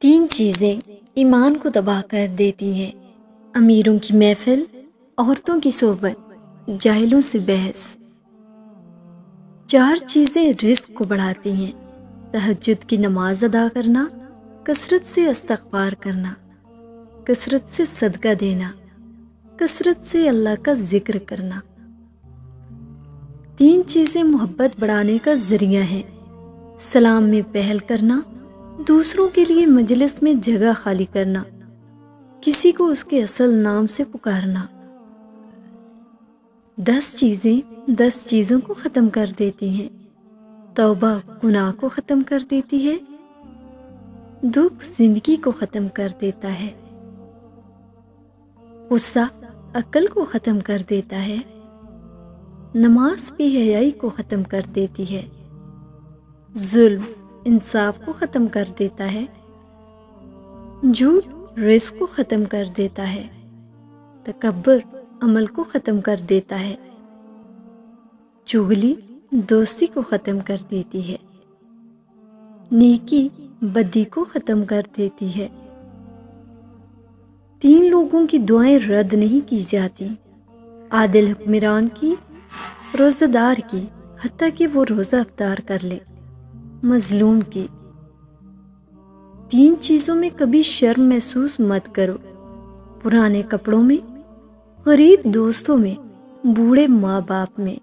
تین چیزیں ایمان کو تباہ کر دیتی ہیں: امیروں کی محفل، عورتوں کی صحبت، جاہلوں سے بحث۔ چار چیزیں رزق کو بڑھاتی ہیں: تہجد کی نماز ادا کرنا، کثرت سے استغفار کرنا، کثرت سے صدقہ دینا، کثرت سے اللہ کا ذکر کرنا۔ تین چیزیں محبت بڑھانے کا ذریعہ ہیں: سلام میں پہل کرنا، دوسروں کے لیے مجلس میں جگہ خالی کرنا، کسی کو اس کے اصل نام سے پکارنا۔ 10 چیزوں کو ختم کر دیتی ہیں: توبہ گناہ کو ختم کر دیتی ہے، دکھ زندگی کو ختم کر دیتا ہے، غصہ عقل کو ختم کر دیتا ہے، نماز بے حیائی کو ختم کر دیتی ہے، ظلم انصاف کو ختم کر دیتا ہے، جھوٹ رزق کو ختم کر دیتا ہے، تکبر عمل کو ختم کر دیتا ہے، چغلی دوستی کو ختم کر دیتی ہے، نیکی بدی کو ختم کر دیتی ہے۔ 3 لوگوں کی دعائیں رد نہیں کی جاتی: عادل حکمران کی، روزہ دار کی حتیٰ کہ وہ روزہ افطار کر لے، مظلوم کی۔ 3 چیزوں میں کبھی شرم محسوس مت کرو: پرانے کپڑوں میں، غریب دوستوں میں، بوڑھے ماں باپ میں۔